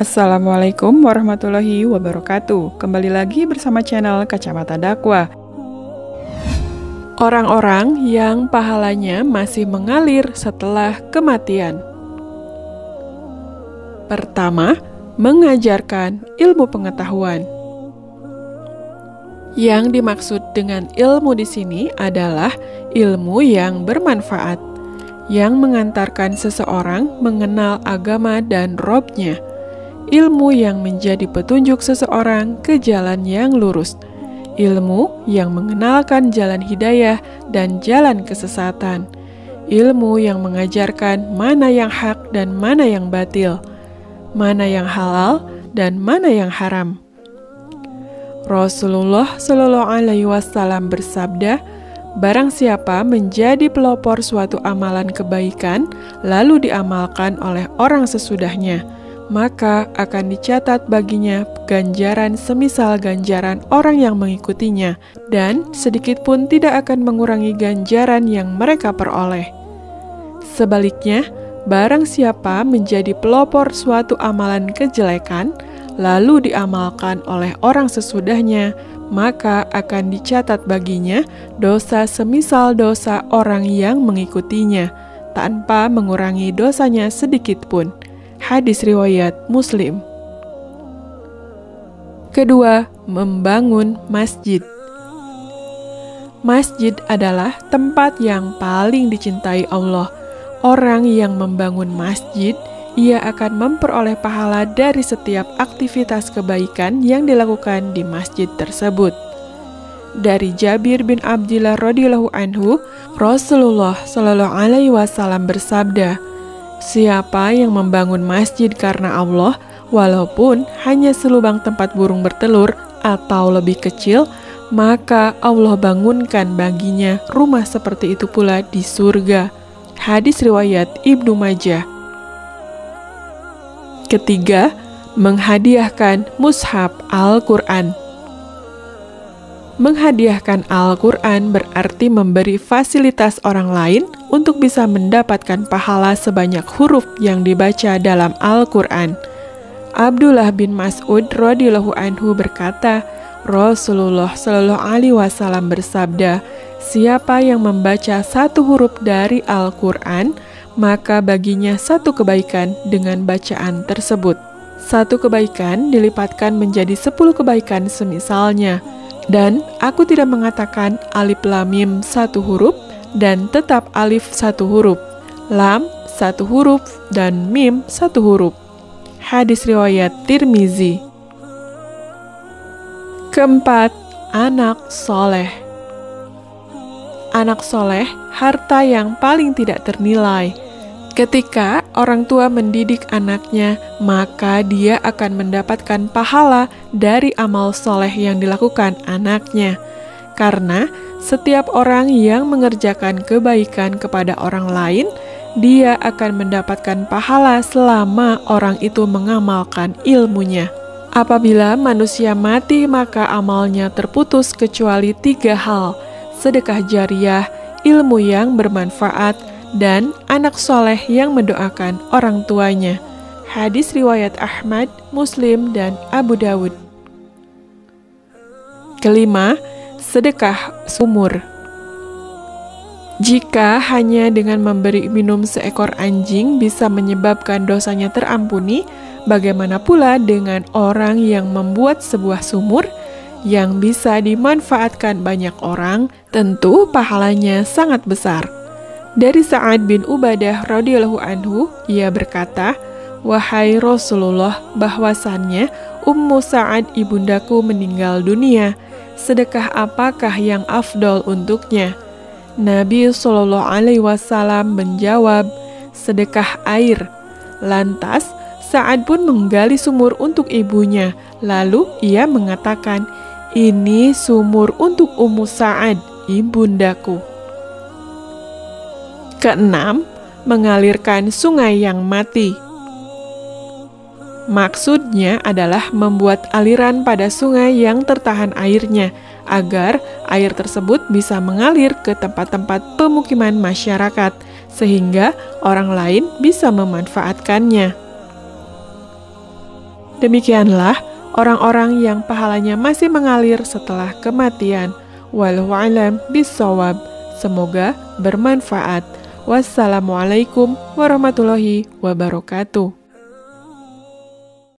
Assalamualaikum warahmatullahi wabarakatuh. Kembali lagi bersama channel Kacamata Dakwah. Orang-orang yang pahalanya masih mengalir setelah kematian. Pertama, mengajarkan ilmu pengetahuan. Yang dimaksud dengan ilmu di sini adalah ilmu yang bermanfaat, yang mengantarkan seseorang mengenal agama dan Robnya. Ilmu yang menjadi petunjuk seseorang ke jalan yang lurus. Ilmu yang mengenalkan jalan hidayah dan jalan kesesatan. Ilmu yang mengajarkan mana yang hak dan mana yang batil, mana yang halal dan mana yang haram. Rasulullah Shallallahu Alaihi Wasallam bersabda, barang siapa menjadi pelopor suatu amalan kebaikan, lalu diamalkan oleh orang sesudahnya, maka akan dicatat baginya ganjaran semisal ganjaran orang yang mengikutinya, dan sedikit pun tidak akan mengurangi ganjaran yang mereka peroleh. Sebaliknya, barang siapa menjadi pelopor suatu amalan kejelekan, lalu diamalkan oleh orang sesudahnya, maka akan dicatat baginya dosa semisal dosa orang yang mengikutinya, tanpa mengurangi dosanya sedikit pun. Hadis riwayat Muslim. Kedua, membangun masjid. Masjid adalah tempat yang paling dicintai Allah. Orang yang membangun masjid, ia akan memperoleh pahala dari setiap aktivitas kebaikan yang dilakukan di masjid tersebut. Dari Jabir bin Abdillah radhiyallahu anhu, Rasulullah Shallallahu Alaihi Wasallam bersabda, siapa yang membangun masjid karena Allah, walaupun hanya selubang tempat burung bertelur atau lebih kecil, maka Allah bangunkan baginya rumah seperti itu pula di surga. Hadis riwayat Ibnu Majah. Ketiga, menghadiahkan mushaf Al-Quran. Menghadiahkan Al-Quran berarti memberi fasilitas orang lain untuk bisa mendapatkan pahala sebanyak huruf yang dibaca dalam Al-Quran. Abdullah bin Mas'ud radhiyallahu anhu berkata, Rasulullah Shallallahu Alaihi Wasallam bersabda, siapa yang membaca satu huruf dari Al-Quran, maka baginya satu kebaikan dengan bacaan tersebut. Satu kebaikan dilipatkan menjadi 10 kebaikan semisalnya. Dan aku tidak mengatakan alif lam mim satu huruf dan tetap alif satu huruf, lam satu huruf dan mim satu huruf. Hadis riwayat Tirmizi. Keempat, anak soleh. Anak soleh, harta yang paling tidak ternilai. Ketika orang tua mendidik anaknya, maka dia akan mendapatkan pahala dari amal soleh yang dilakukan anaknya. Karena setiap orang yang mengerjakan kebaikan kepada orang lain, dia akan mendapatkan pahala selama orang itu mengamalkan ilmunya. Apabila manusia mati, maka amalnya terputus kecuali 3 hal: sedekah jariyah, ilmu yang bermanfaat, dan anak soleh yang mendoakan orang tuanya. Hadis riwayat Ahmad, Muslim, dan Abu Dawud. Kelima, sedekah sumur. Jika hanya dengan memberi minum seekor anjing bisa menyebabkan dosanya terampuni, bagaimana pula dengan orang yang membuat sebuah sumur yang bisa dimanfaatkan banyak orang? Tentu pahalanya sangat besar. Dari Sa'ad bin Ubadah radhiyallahu anhu, ia berkata, wahai Rasulullah, bahwasannya Ummu Sa'ad ibundaku meninggal dunia. Sedekah apakah yang afdol untuknya? Nabi Shallallahu Alaihi Wasallam menjawab, sedekah air. Lantas Sa'ad pun menggali sumur untuk ibunya. Lalu ia mengatakan, ini sumur untuk Ummu Sa'ad ibundaku. Keenam, mengalirkan sungai yang mati. Maksudnya adalah membuat aliran pada sungai yang tertahan airnya, agar air tersebut bisa mengalir ke tempat-tempat pemukiman masyarakat, sehingga orang lain bisa memanfaatkannya. Demikianlah orang-orang yang pahalanya masih mengalir setelah kematian. Wallahu a'lam bishawab. Semoga bermanfaat. Wassalamualaikum warahmatullahi wabarakatuh.